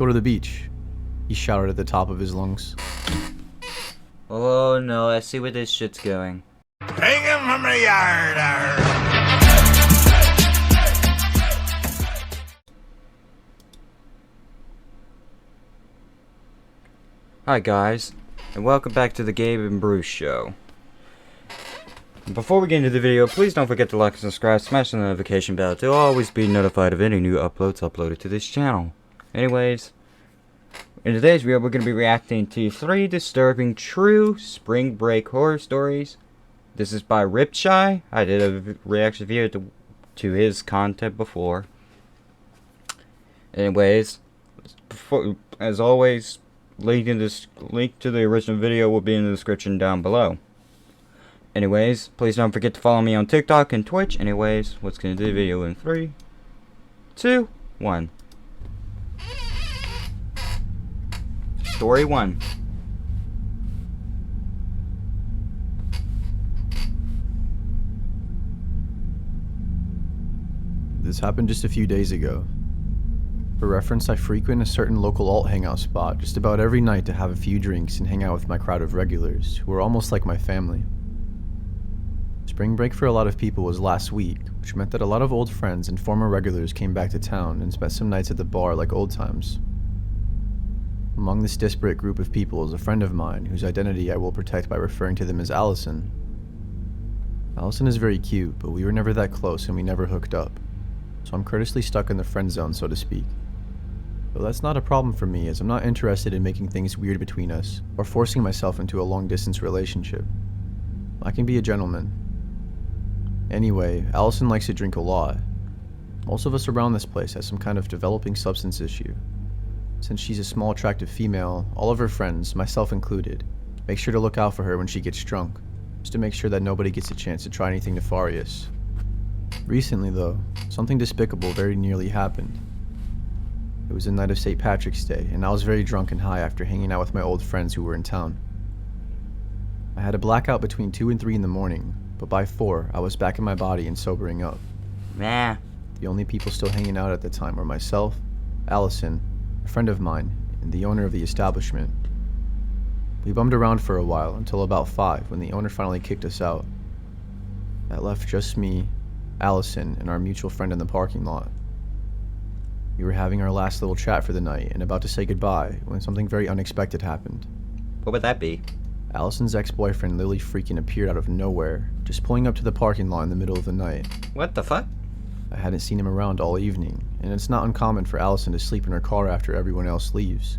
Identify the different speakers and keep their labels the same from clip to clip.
Speaker 1: go to the beach," he shouted at the top of his lungs.
Speaker 2: Oh no, I see where this shit's going.
Speaker 3: Hang him from the yard.
Speaker 2: Hi guys, and welcome back to the Gabe and Bruce Show. Before we get into the video, please don't forget to like and subscribe, smash the notification bell to always be notified of any new uploads uploaded to this channel. Anyways, in today's video we're going to be reacting to 3 disturbing true spring break horror stories. This is by Ripshy. I did a reaction video to his content before. Anyways, as always, link to the original video will be in the description down below. Anyways, please don't forget to follow me on TikTok and Twitch. Anyways, let's get into the video in 3, 2, 1. Story 1.
Speaker 1: This happened just a few days ago. For reference, I frequent a certain local alt hangout spot just about every night to have a few drinks and hang out with my crowd of regulars, who are almost like my family. Spring break for a lot of people was last week, which meant that a lot of old friends and former regulars came back to town and spent some nights at the bar like old times. Among this disparate group of people is a friend of mine whose identity I will protect by referring to them as Allison. Allison is very cute, but we were never that close and we never hooked up, so I'm courteously stuck in the friend zone, so to speak. But that's not a problem for me, as I'm not interested in making things weird between us or forcing myself into a long-distance relationship. I can be a gentleman. Anyway, Allison likes to drink a lot. Most of us around this place have some kind of developing substance issue. Since she's a small, attractive female, all of her friends, myself included, make sure to look out for her when she gets drunk, just to make sure that nobody gets a chance to try anything nefarious. Recently, though, something despicable very nearly happened. It was the night of St. Patrick's Day, and I was very drunk and high after hanging out with my old friends who were in town. I had a blackout between 2 and 3 in the morning, but by 4, I was back in my body and sobering up.
Speaker 2: Nah.
Speaker 1: The only people still hanging out at the time were myself, Allison, a friend of mine, and the owner of the establishment. We bummed around for a while until about 5, when the owner finally kicked us out. That left just me, Allison, and our mutual friend in the parking lot. We were having our last little chat for the night and about to say goodbye when something very unexpected happened.
Speaker 2: What would that be?
Speaker 1: Allison's ex-boyfriend Lily freaking appeared out of nowhere, just pulling up to the parking lot in the middle of the night.
Speaker 2: What the fuck?
Speaker 1: I hadn't seen him around all evening, and it's not uncommon for Allison to sleep in her car after everyone else leaves.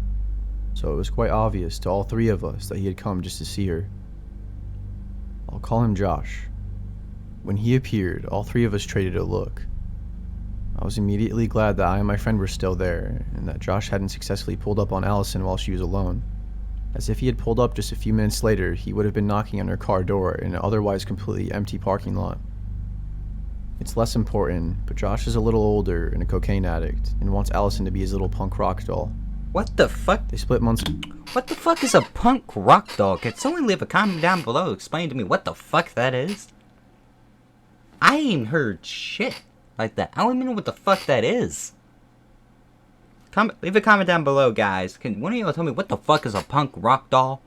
Speaker 1: So it was quite obvious to all 3 of us that he had come just to see her. I'll call him Josh. When he appeared, all 3 of us traded a look. I was immediately glad that I and my friend were still there, and that Josh hadn't successfully pulled up on Allison while she was alone. As if he had pulled up just a few minutes later, he would have been knocking on her car door in an otherwise completely empty parking lot. It's less important, but Josh is a little older and a cocaine addict, and wants Allison to be his little punk rock doll.
Speaker 2: What the fuck?
Speaker 1: They split months.
Speaker 2: What the fuck is a punk rock doll? Can someone leave a comment down below to explain to me what the fuck that is? I ain't heard shit like that. I don't even know what the fuck that is. Leave a comment down below, guys. Can one of you tell me what the fuck is a punk rock doll?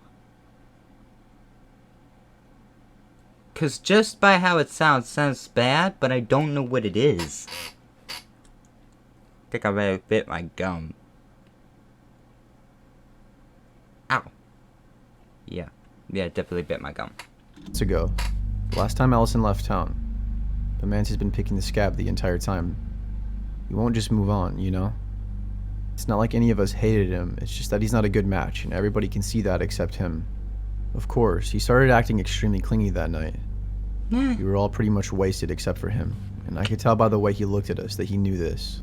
Speaker 2: Cause just by how it sounds bad, but I don't know what it is. I think I better bit my gum. Ow. Yeah, definitely bit my gum.
Speaker 1: Months ago, the last time Allison left town. The man has been picking the scab the entire time. He won't just move on, you know? It's not like any of us hated him, it's just that he's not a good match, and everybody can see that except him. Of course, he started acting extremely clingy that night. We were all pretty much wasted except for him, and I could tell by the way he looked at us that he knew this.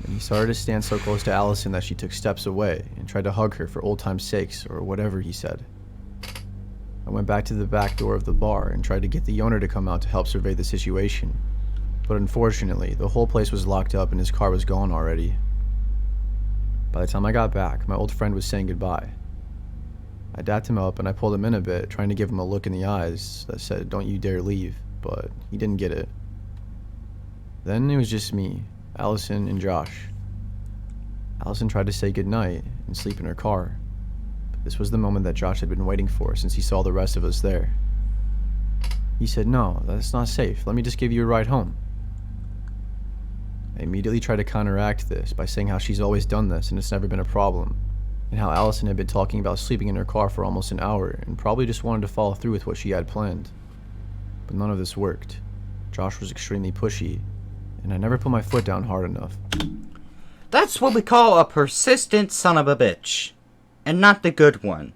Speaker 1: And he started to stand so close to Allison that she took steps away and tried to hug her for old time's sakes, or whatever he said. I went back to the back door of the bar and tried to get the owner to come out to help survey the situation, but unfortunately, the whole place was locked up and his car was gone already. By the time I got back, my old friend was saying goodbye. I dapped him up and I pulled him in a bit, trying to give him a look in the eyes that said, "Don't you dare leave," but he didn't get it. Then it was just me, Allison, and Josh. Allison tried to say goodnight and sleep in her car. But this was the moment that Josh had been waiting for since he saw the rest of us there. He said, "No, that's not safe. Let me just give you a ride home." I immediately tried to counteract this by saying how she's always done this and it's never been a problem, and how Allison had been talking about sleeping in her car for almost an hour and probably just wanted to follow through with what she had planned. But none of this worked. Josh was extremely pushy, and I never put my foot down hard enough.
Speaker 2: That's what we call a persistent son of a bitch, and not the good one.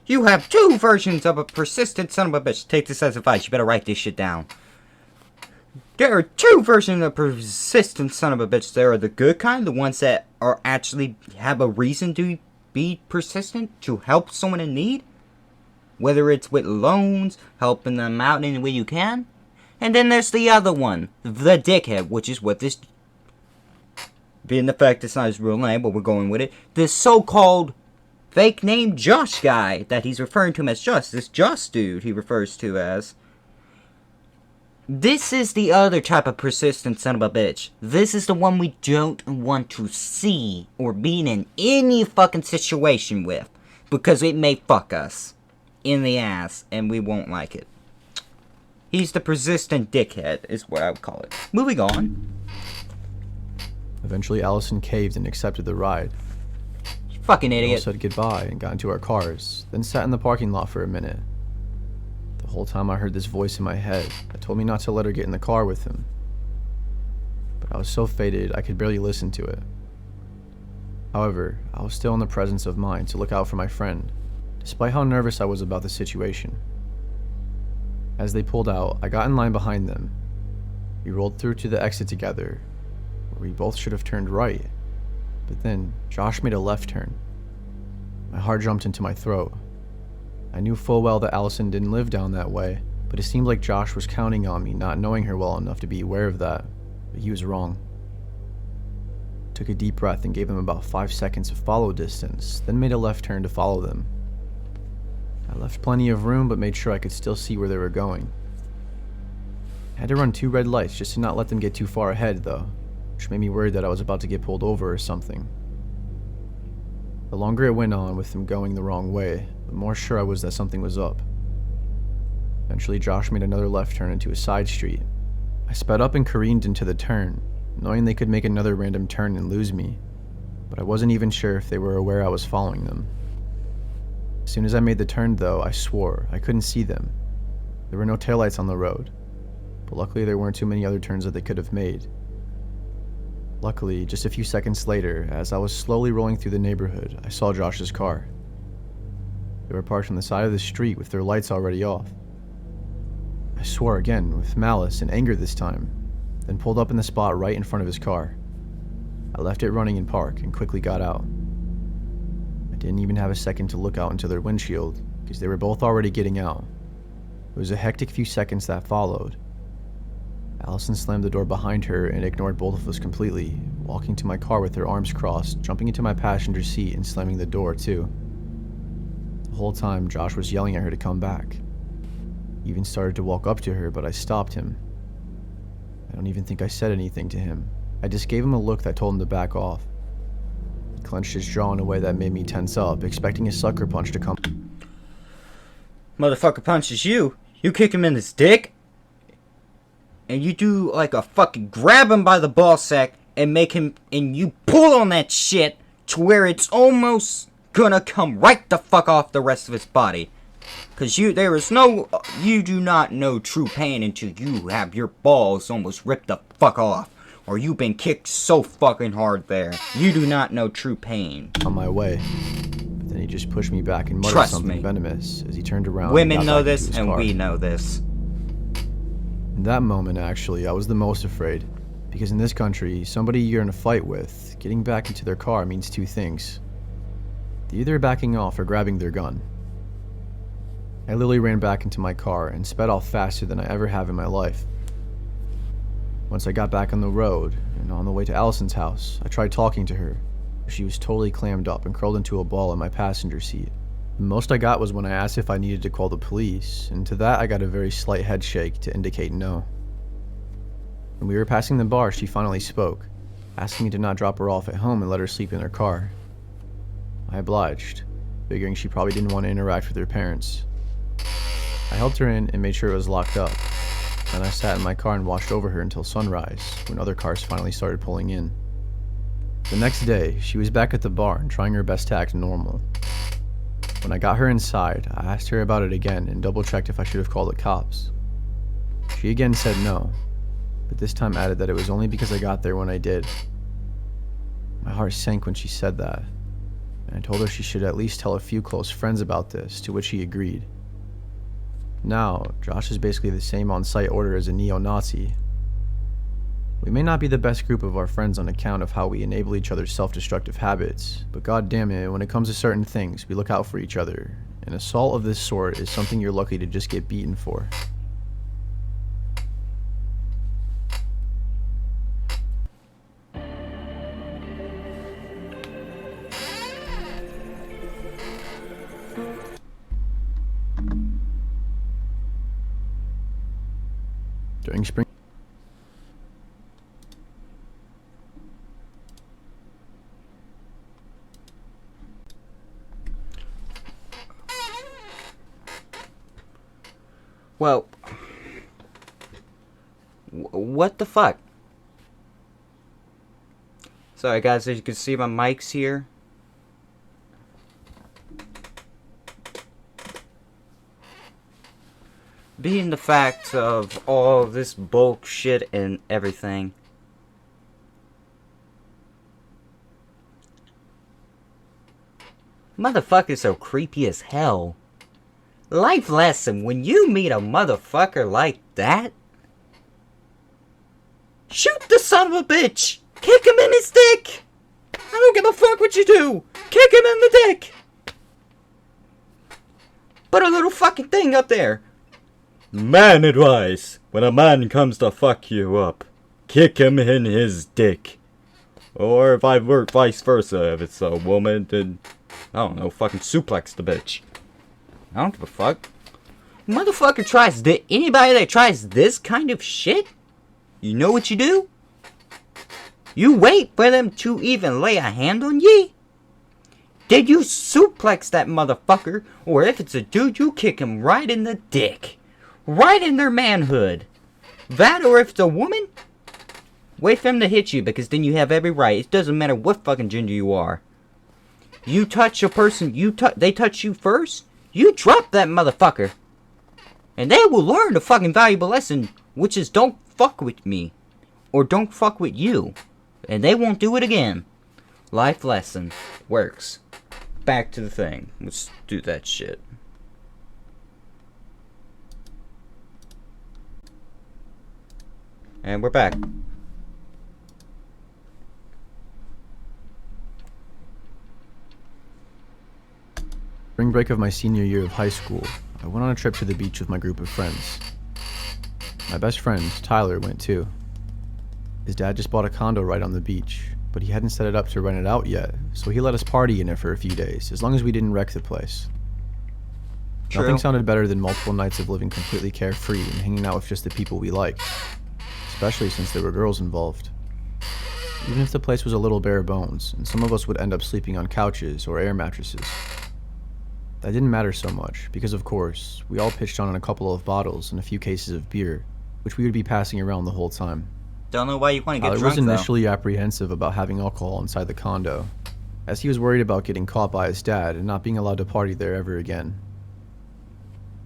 Speaker 2: You have two versions of a persistent son of a bitch. Take this as advice. You better write this shit down. There are two versions of persistent son of a bitch. There are the good kind, the ones that are actually have a reason to be persistent, to help someone in need. Whether it's with loans, helping them out in any way you can. And then there's the other one, the dickhead, which is what this... Being the fact it's not his real name, but we're going with it. This so-called fake name Josh guy that he's referring to him as Josh. This Josh dude he refers to as. This is the other type of persistent son of a bitch. This is the one we don't want to see or be in any fucking situation with. Because it may fuck us in the ass and we won't like it. He's the persistent dickhead is what I would call it. Moving on.
Speaker 1: Eventually, Allison caved and accepted the ride.
Speaker 2: Fucking
Speaker 1: We all
Speaker 2: idiot.
Speaker 1: said goodbye and got into our cars, then sat in the parking lot for a minute. The whole time I heard this voice in my head that told me not to let her get in the car with him. But I was so faded I could barely listen to it. However, I was still in the presence of mind to look out for my friend, despite how nervous I was about the situation. As they pulled out, I got in line behind them. We rolled through to the exit together, where we both should have turned right. But then, Josh made a left turn. My heart jumped into my throat. I knew full well that Allison didn't live down that way, but it seemed like Josh was counting on me not knowing her well enough to be aware of that, but he was wrong. Took a deep breath and gave them about 5 seconds of follow distance, then made a left turn to follow them. I left plenty of room, but made sure I could still see where they were going. I had to run 2 red lights just to not let them get too far ahead, though, which made me worried that I was about to get pulled over or something. The longer it went on with them going the wrong way, the more sure I was that something was up. Eventually, Josh made another left turn into a side street. I sped up and careened into the turn, knowing they could make another random turn and lose me, but I wasn't even sure if they were aware I was following them. As soon as I made the turn, though, I swore I couldn't see them. There were no taillights on the road, but luckily there weren't too many other turns that they could have made. Luckily, just a few seconds later, as I was slowly rolling through the neighborhood, I saw Josh's car. They were parked on the side of the street with their lights already off. I swore again, with malice and anger this time, then pulled up in the spot right in front of his car. I left it running in park and quickly got out. I didn't even have a second to look out into their windshield, because they were both already getting out. It was a hectic few seconds that followed. Allison slammed the door behind her and ignored both of us completely, walking to my car with her arms crossed, jumping into my passenger seat and slamming the door too. The whole time, Josh was yelling at her to come back. He even started to walk up to her, but I stopped him. I don't even think I said anything to him. I just gave him a look that told him to back off. He clenched his jaw in a way that made me tense up, expecting a sucker punch to come.
Speaker 2: Motherfucker punches you. You kick him in his dick. And you do like a fucking grab him by the ball sack and make him, and you pull on that shit to where it's almost gonna come right the fuck off the rest of his body. Cause you do not know true pain until you have your balls almost ripped the fuck off. Or you've been kicked so fucking hard there. You do not know true pain.
Speaker 1: On my way. But then he just pushed me back and muttered
Speaker 2: Trust
Speaker 1: something
Speaker 2: me.
Speaker 1: venomous as he turned around.
Speaker 2: Women
Speaker 1: and got
Speaker 2: know
Speaker 1: back
Speaker 2: this
Speaker 1: into his
Speaker 2: and
Speaker 1: car.
Speaker 2: we know this.
Speaker 1: In that moment, actually, I was the most afraid. Because in this country, somebody you're in a fight with, getting back into their car means 2 things. They're either backing off or grabbing their gun. I literally ran back into my car and sped off faster than I ever have in my life. Once I got back on the road, and on the way to Allison's house, I tried talking to her, but she was totally clammed up and curled into a ball in my passenger seat. The most I got was when I asked if I needed to call the police, and to that I got a very slight head shake to indicate no. When we were passing the bar, she finally spoke. asking me to not drop her off at home and let her sleep in her car. I obliged, figuring she probably didn't want to interact with her parents. I helped her in and made sure it was locked up. Then I sat in my car and watched over her until sunrise, when other cars finally started pulling in. The next day, she was back at the bar and trying her best to act normal. When I got her inside, I asked her about it again and double-checked if I should have called the cops. She again said no, but this time added that it was only because I got there when I did. My heart sank when she said that, and I told her she should at least tell a few close friends about this, to which he agreed. Now, Josh is basically the same on-site order as a neo-Nazi. We may not be the best group of our friends on account of how we enable each other's self-destructive habits, but god damn it, when it comes to certain things, we look out for each other. An assault of this sort is something you're lucky to just get beaten for. During spring
Speaker 2: Well, what the fuck? Sorry guys, as you can see my mic's here. Being the fact of all this bullshit and everything. Motherfucker's so creepy as hell. Life lesson, when you meet a motherfucker like that, shoot the son of a bitch! Kick him in his dick! I don't give a fuck what you do! Kick him in the dick! Put a little fucking thing up there. Man advice, when a man comes to fuck you up, kick him in his dick. Or if I work vice versa, if it's a woman, then, I don't know, fucking suplex the bitch. I don't give a fuck. Motherfucker tries anybody that tries this kind of shit, you know what you do? You wait for them to even lay a hand on ye. Then you suplex that motherfucker, or if it's a dude, you kick him right in the dick. Right in their manhood. That, or if it's a woman, wait for them to hit you, because then you have every right. It doesn't matter what fucking gender you are. You touch a person, they touch you first, you drop that motherfucker. And they will learn a fucking valuable lesson, which is don't fuck with me. Or don't fuck with you. And they won't do it again. Life lesson. Works. Back to the thing. Let's do that shit. And we're back.
Speaker 1: Spring break of my senior year of high school, I went on a trip to the beach with my group of friends. My best friend, Tyler, went too. His dad just bought a condo right on the beach, but he hadn't set it up to rent it out yet, so he let us party in it for a few days, as long as we didn't wreck the place.
Speaker 2: True.
Speaker 1: Nothing sounded better than multiple nights of living completely carefree and hanging out with just the people we liked, especially since there were girls involved. Even if the place was a little bare bones, and some of us would end up sleeping on couches or air mattresses. That didn't matter so much, because of course, we all pitched on a couple of bottles and a few cases of beer, which we would be passing around the whole time.
Speaker 2: Don't know why you want to get
Speaker 1: Tyler
Speaker 2: drunk,
Speaker 1: was initially apprehensive about having alcohol inside the condo, as he was worried about getting caught by his dad and not being allowed to party there ever again.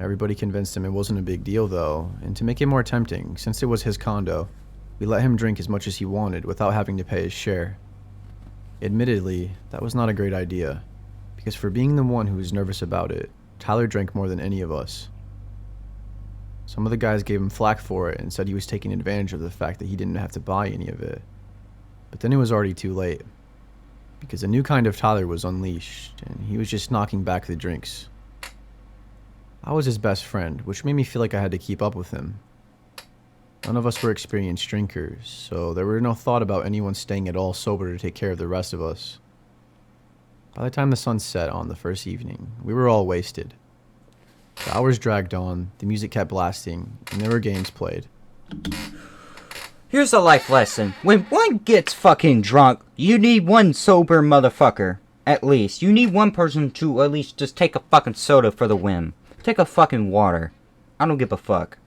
Speaker 1: Everybody convinced him it wasn't a big deal though, and to make it more tempting, since it was his condo, we let him drink as much as he wanted without having to pay his share. Admittedly, that was not a great idea, because for being the one who was nervous about it, Tyler drank more than any of us. Some of the guys gave him flack for it and said he was taking advantage of the fact that he didn't have to buy any of it. But then it was already too late, because a new kind of Tyler was unleashed, and he was just knocking back the drinks. I was his best friend, which made me feel like I had to keep up with him. None of us were experienced drinkers, so there were no thought about anyone staying at all sober to take care of the rest of us. By the time the sun set on the first evening, we were all wasted. The hours dragged on, the music kept blasting, and there were games played.
Speaker 2: Here's a life lesson. When one gets fucking drunk, you need one sober motherfucker. At least. You need one person to at least just take a fucking soda for the whim. Take a fucking water. I don't give a fuck.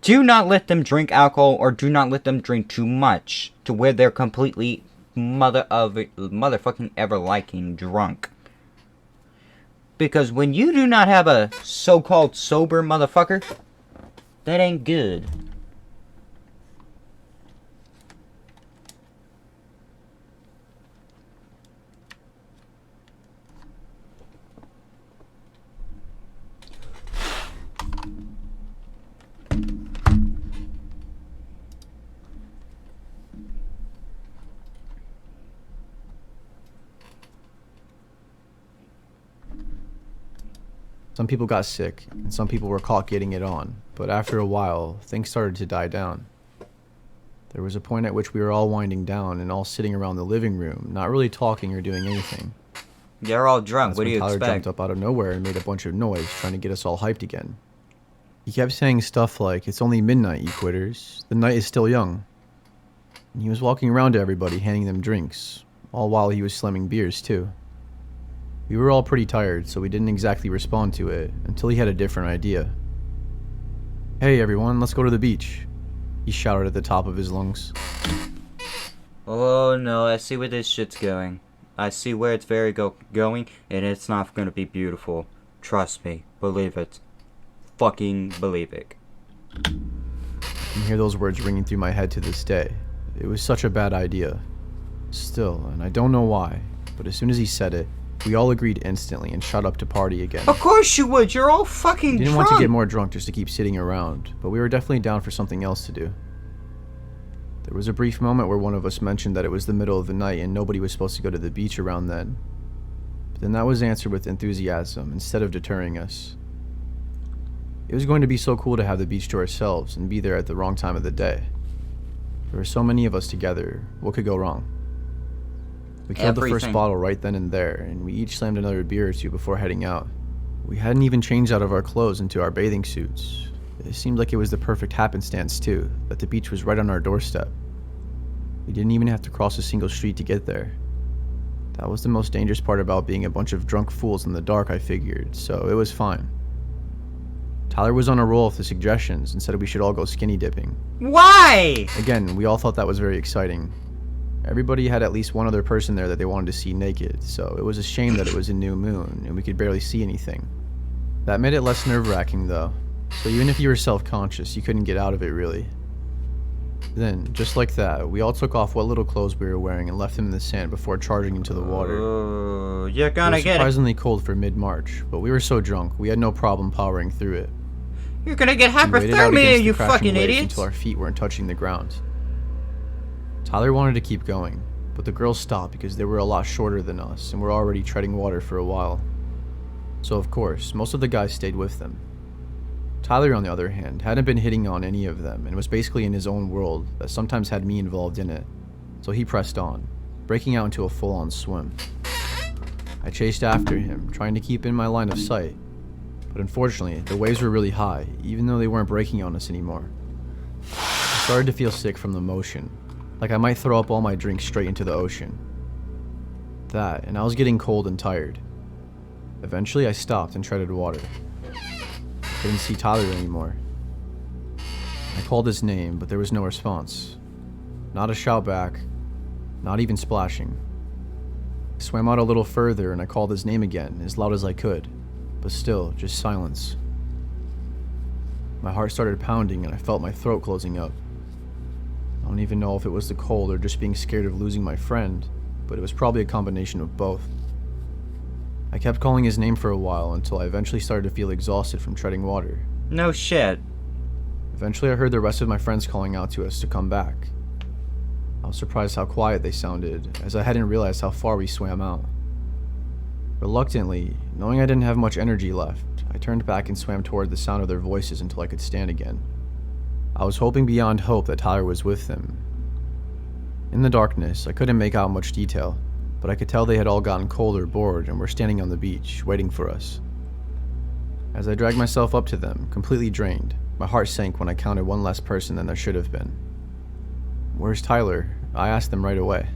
Speaker 2: Do not let them drink alcohol or do not let them drink too much to where they're completely motherfucking ever liking drunk. Because when you do not have a so-called sober motherfucker, that ain't good.
Speaker 1: Some people got sick, and some people were caught getting it on, but after a while, things started to die down. There was a point at which we were all winding down and all sitting around the living room, not really talking or doing anything.
Speaker 2: You're all drunk,
Speaker 1: That's
Speaker 2: what do
Speaker 1: when
Speaker 2: you
Speaker 1: Tyler
Speaker 2: expect?
Speaker 1: jumped up out of nowhere and made a bunch of noise, trying to get us all hyped again. He kept saying stuff like, "It's only midnight, you quitters. The night is still young." And he was walking around to everybody, handing them drinks, all while he was slamming beers too. We were all pretty tired, so we didn't exactly respond to it, until he had a different idea. "Hey everyone, let's go to the beach," he shouted at the top of his lungs.
Speaker 2: Oh no, I see where this shit's going. I see where it's very going, and it's not gonna be beautiful. Trust me. Believe it. Fucking believe it.
Speaker 1: I can hear those words ringing through my head to this day. It was such a bad idea. Still, and I don't know why, but as soon as he said it, we all agreed instantly and shut up to party again.
Speaker 2: Of course you would, you're all fucking
Speaker 1: We didn't
Speaker 2: drunk.
Speaker 1: want to get more drunk just to keep sitting around, but we were definitely down for something else to do. There was a brief moment where one of us mentioned that it was the middle of the night and nobody was supposed to go to the beach around then. But then that was answered with enthusiasm instead of deterring us. It was going to be so cool to have the beach to ourselves and be there at the wrong time of the day. There were so many of us together, what could go wrong? We killed the first
Speaker 2: Everything.
Speaker 1: bottle right then and there, and we each slammed another beer or two before heading out. We hadn't even changed out of our clothes into our bathing suits. It seemed like it was the perfect happenstance too, that the beach was right on our doorstep. We didn't even have to cross a single street to get there. That was the most dangerous part about being a bunch of drunk fools in the dark, I figured, so it was fine. Tyler was on a roll with the suggestions and said we should all go skinny dipping.
Speaker 2: Why?
Speaker 1: Again, we all thought that was very exciting. Everybody had at least one other person there that they wanted to see naked, so it was a shame that it was a new moon and we could barely see anything. That made it less nerve-wracking though, so even if you were self-conscious, you couldn't get out of it really. Then, just like that, we all took off what little clothes we were wearing and left them in the sand before charging into the water.
Speaker 2: Oh, you're
Speaker 1: It
Speaker 2: gonna
Speaker 1: was
Speaker 2: get
Speaker 1: surprisingly cold for mid-March, but we were so drunk, we had no problem powering through it.
Speaker 2: You're gonna get
Speaker 1: We waited out
Speaker 2: hypothermia,
Speaker 1: against
Speaker 2: you
Speaker 1: the crashing
Speaker 2: fucking
Speaker 1: waves
Speaker 2: idiots.
Speaker 1: until our feet weren't touching the ground. Tyler wanted to keep going, but the girls stopped because they were a lot shorter than us and were already treading water for a while. So of course, most of the guys stayed with them. Tyler, on the other hand, hadn't been hitting on any of them and was basically in his own world that sometimes had me involved in it. So he pressed on, breaking out into a full-on swim. I chased after him, trying to keep in my line of sight. But unfortunately, the waves were really high, even though they weren't breaking on us anymore. I started to feel sick from the motion, like I might throw up all my drinks straight into the ocean. That, and I was getting cold and tired. Eventually, I stopped and treaded water. I couldn't see Tyler anymore. I called his name, but there was no response. Not a shout back, not even splashing. I swam out a little further and I called his name again, as loud as I could, but still, just silence. My heart started pounding and I felt my throat closing up. I don't even know if it was the cold or just being scared of losing my friend, but it was probably a combination of both. I kept calling his name for a while until I eventually started to feel exhausted from treading water.
Speaker 2: No shit.
Speaker 1: Eventually I heard the rest of my friends calling out to us to come back. I was surprised how quiet they sounded, as I hadn't realized how far we swam out. Reluctantly, knowing I didn't have much energy left, I turned back and swam toward the sound of their voices until I could stand again. I was hoping beyond hope that Tyler was with them. In the darkness, I couldn't make out much detail, but I could tell they had all gotten cold or bored and were standing on the beach, waiting for us. As I dragged myself up to them, completely drained, my heart sank when I counted one less person than there should have been. "Where's Tyler?" I asked them right away.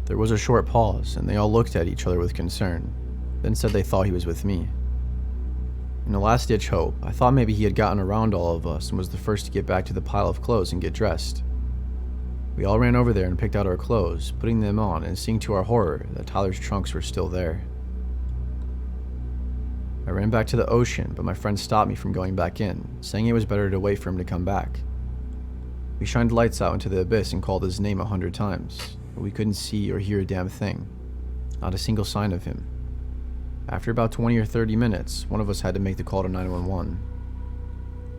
Speaker 1: There was a short pause, and they all looked at each other with concern, then said they thought he was with me. In a last-ditch hope, I thought maybe he had gotten around all of us and was the first to get back to the pile of clothes and get dressed. We all ran over there and picked out our clothes, putting them on, and seeing to our horror that Tyler's trunks were still there. I ran back to the ocean, but my friend stopped me from going back in, saying it was better to wait for him to come back. We shined lights out into the abyss and called his name 100 times, but we couldn't see or hear a damn thing. Not a single sign of him. After about 20 or 30 minutes, one of us had to make the call to 911.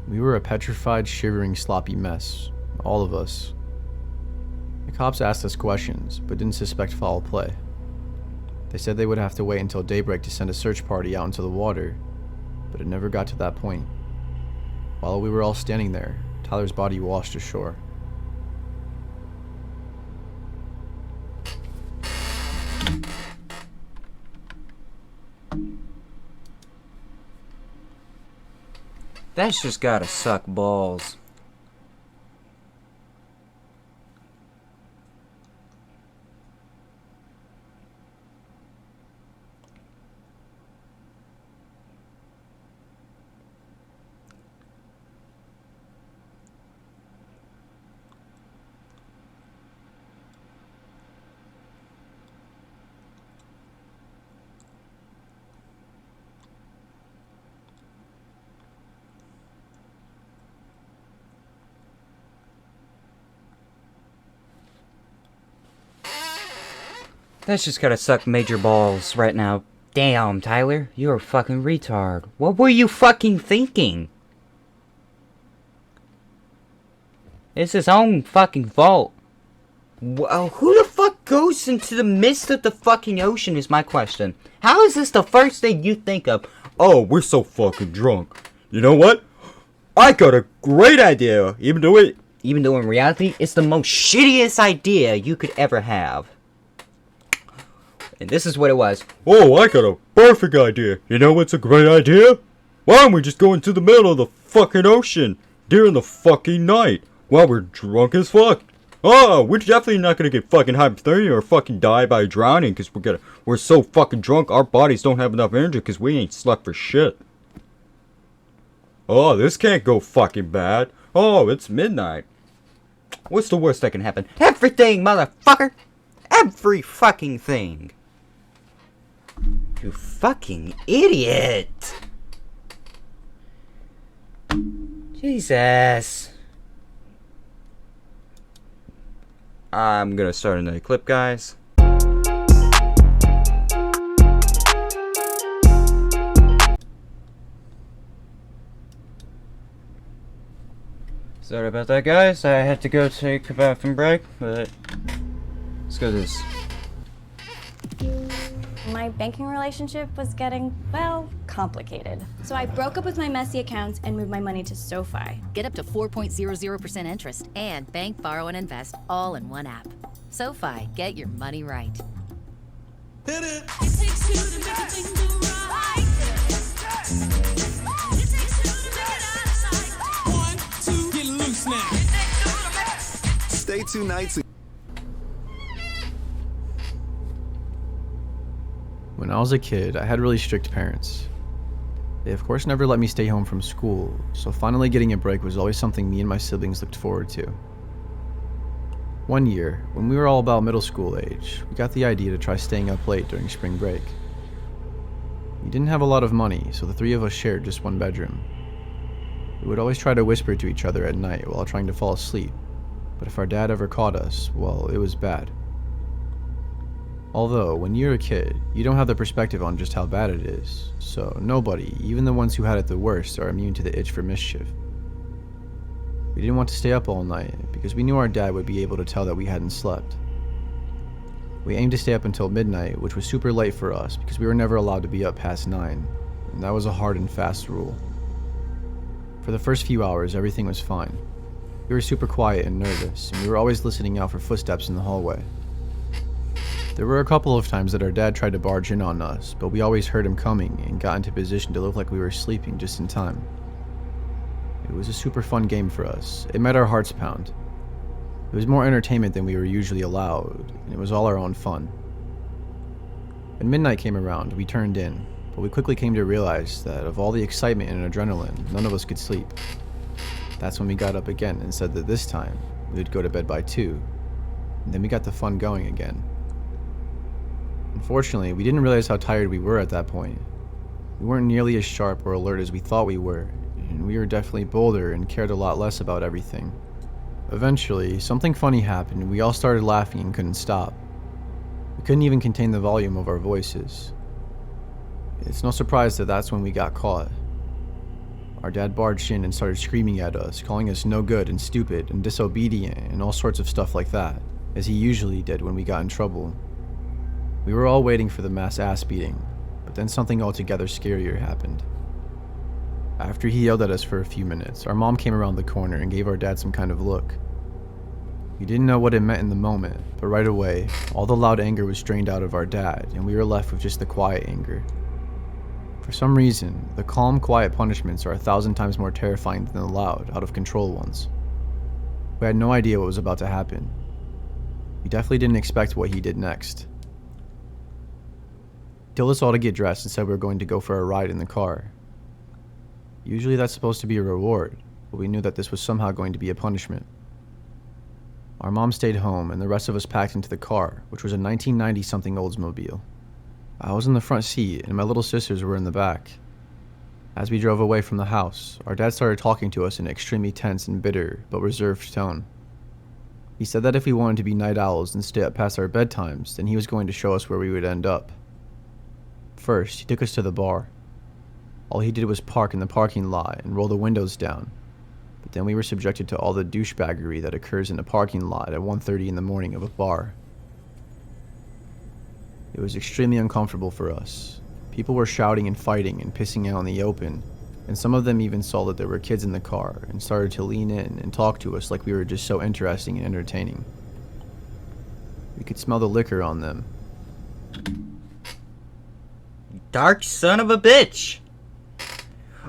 Speaker 1: We were a petrified, shivering, sloppy mess. All of us. The cops asked us questions, but didn't suspect foul play. They said they would have to wait until daybreak to send a search party out into the water, but it never got to that point. While we were all standing there, Tyler's body washed ashore.
Speaker 2: That's just gotta suck balls. That's just gotta suck major balls right now. Damn, Tyler, you're a fucking retard. What were you fucking thinking? It's his own fucking fault. Well, who the fuck goes into the midst of the fucking ocean is my question. How is this the first thing you think of? Oh, we're so fucking drunk. You know what? I got a great idea, even though in reality, it's the most shittiest idea you could ever have. And this is what it was. Oh, I got a perfect idea. You know what's a great idea? Why don't we just go into the middle of the fucking ocean during the fucking night while we're drunk as fuck? Oh, we're definitely not gonna get fucking hypothermia or fucking die by drowning because we're so fucking drunk our bodies don't have enough energy because we ain't slept for shit. Oh, this can't go fucking bad. Oh, it's midnight. What's the worst that can happen? Everything, motherfucker! Every fucking thing! You fucking idiot! Jesus. I'm gonna start another clip, guys. Sorry about that, guys. I had to go take a bathroom break, but let's go to this.
Speaker 4: My banking relationship was getting, well, complicated. So I broke up with my messy accounts and moved my money to SoFi.
Speaker 5: Get up to 4.00% interest and bank, borrow, and invest all in one app. SoFi, get your money right.
Speaker 3: Hit it.
Speaker 6: Stay 2 nights.
Speaker 1: When I was a kid, I had really strict parents. They of course never let me stay home from school, so finally getting a break was always something me and my siblings looked forward to. One year, when we were all about middle school age, we got the idea to try staying up late during spring break. We didn't have a lot of money, so the three of us shared just one bedroom. We would always try to whisper to each other at night while trying to fall asleep, but if our dad ever caught us, well, it was bad. Although, when you're a kid, you don't have the perspective on just how bad it is, so nobody, even the ones who had it the worst, are immune to the itch for mischief. We didn't want to stay up all night, because we knew our dad would be able to tell that we hadn't slept. We aimed to stay up until midnight, which was super late for us because we were never allowed to be up past 9, and that was a hard and fast rule. For the first few hours, everything was fine. We were super quiet and nervous, and we were always listening out for footsteps in the hallway. There were a couple of times that our dad tried to barge in on us, but we always heard him coming and got into position to look like we were sleeping just in time. It was a super fun game for us. It made our hearts pound. It was more entertainment than we were usually allowed, and it was all our own fun. When midnight came around, we turned in, but we quickly came to realize that of all the excitement and adrenaline, none of us could sleep. That's when we got up again and said that this time, we would go to bed by 2, and then we got the fun going again. Unfortunately, we didn't realize how tired we were at that point. We weren't nearly as sharp or alert as we thought we were, and we were definitely bolder and cared a lot less about everything. Eventually, something funny happened and we all started laughing and couldn't stop. We couldn't even contain the volume of our voices. It's no surprise that that's when we got caught. Our dad barged in and started screaming at us, calling us no good and stupid and disobedient and all sorts of stuff like that, as he usually did when we got in trouble. We were all waiting for the mass ass beating, but then something altogether scarier happened. After he yelled at us for a few minutes, our mom came around the corner and gave our dad some kind of look. We didn't know what it meant in the moment, but right away, all the loud anger was drained out of our dad, and we were left with just the quiet anger. For some reason, the calm, quiet punishments are 1,000 times more terrifying than the loud, out-of-control ones. We had no idea what was about to happen. We definitely didn't expect what he did next. He told us all to get dressed and said we were going to go for a ride in the car. Usually that's supposed to be a reward, but we knew that this was somehow going to be a punishment. Our mom stayed home and the rest of us packed into the car, which was a 1990-something Oldsmobile. I was in the front seat and my little sisters were in the back. As we drove away from the house, our dad started talking to us in an extremely tense and bitter, but reserved tone. He said that if we wanted to be night owls and stay up past our bedtimes, then he was going to show us where we would end up. First, he took us to the bar. All he did was park in the parking lot and roll the windows down. But then we were subjected to all the douchebaggery that occurs in a parking lot at 1:30 in the morning of a bar. It was extremely uncomfortable for us. People were shouting and fighting and pissing out in the open, and some of them even saw that there were kids in the car and started to lean in and talk to us like we were just so interesting and entertaining. We could smell the liquor on them.
Speaker 2: Dark son of a bitch!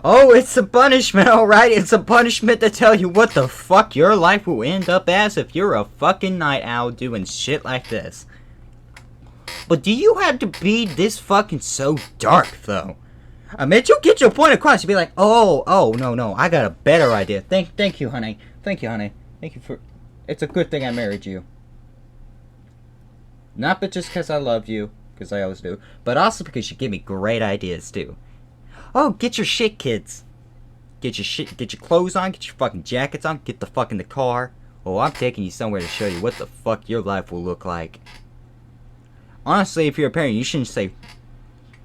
Speaker 2: Oh, it's a punishment, alright? It's a punishment to tell you what the fuck your life will end up as if you're a fucking night owl doing shit like this. But do you have to be this fucking so dark, though? I mean, you'll get your point across. You'll be like, oh, no, I got a better idea. Thank you, honey. Thank you, honey. Thank you for... It's a good thing I married you. Not but just because I love you, because I always do, but also because you give me great ideas, too. Oh, get your shit, kids. Get your clothes on, get your fucking jackets on, get the fuck in the car. Oh, I'm taking you somewhere to show you what the fuck your life will look like. Honestly, if you're a parent, you shouldn't say,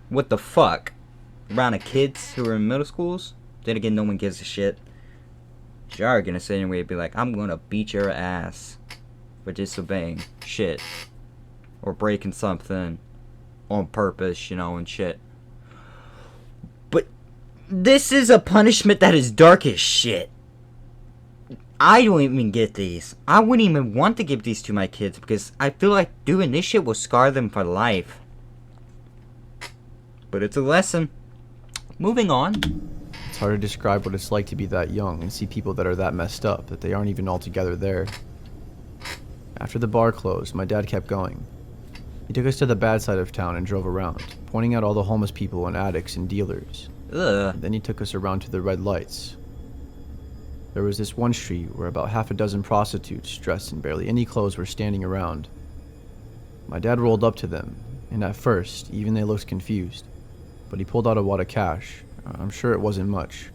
Speaker 2: what the fuck, around the kids who are in middle schools. Then again, no one gives a shit. You are gonna sit anyway and be like, I'm gonna beat your ass for disobeying shit. Or breaking something on purpose, you know, and shit. But this is a punishment that is dark as shit. I don't even get these. I wouldn't even want to give these to my kids because I feel like doing this shit will scar them for life. But it's a lesson. Moving on.
Speaker 1: It's hard to describe what it's like to be that young and see people that are that messed up that they aren't even altogether there. After the bar closed, my dad kept going. He took us to the bad side of town and drove around, pointing out all the homeless people and addicts and dealers.
Speaker 2: Ugh.
Speaker 1: Then he took us around to the red lights. There was this one street where about half a dozen prostitutes dressed in barely any clothes were standing around. My dad rolled up to them, and at first, even they looked confused. But he pulled out a wad of cash. I'm sure it wasn't much,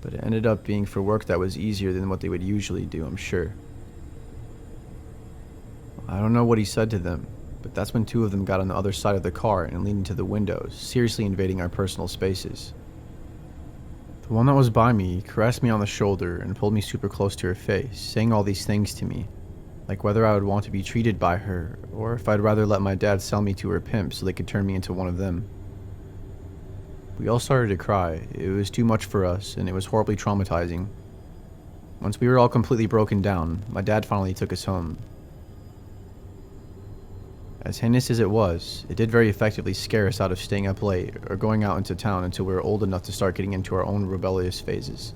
Speaker 1: but it ended up being for work that was easier than what they would usually do, I'm sure. I don't know what he said to them, but that's when two of them got on the other side of the car and leaned into the windows, seriously invading our personal spaces. The one that was by me caressed me on the shoulder and pulled me super close to her face, saying all these things to me, like whether I would want to be treated by her, or if I'd rather let my dad sell me to her pimp so they could turn me into one of them. We all started to cry. It was too much for us, and it was horribly traumatizing. Once we were all completely broken down, my dad finally took us home. As heinous as it was, it did very effectively scare us out of staying up late or going out into town until we were old enough to start getting into our own rebellious phases.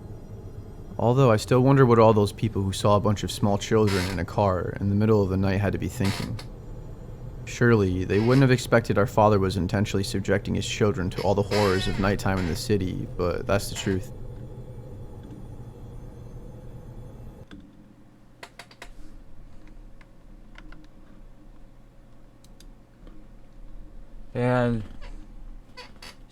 Speaker 1: Although I still wonder what all those people who saw a bunch of small children in a car in the middle of the night had to be thinking. Surely, they wouldn't have expected our father was intentionally subjecting his children to all the horrors of nighttime in the city, but that's the truth.
Speaker 2: And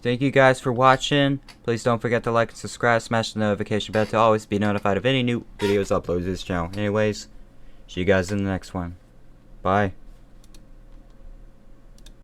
Speaker 2: thank you guys for watching. Please don't forget to like and subscribe, smash the notification bell to always be notified of any new videos uploaded to this channel. Anyways, see you guys in the next one. Bye.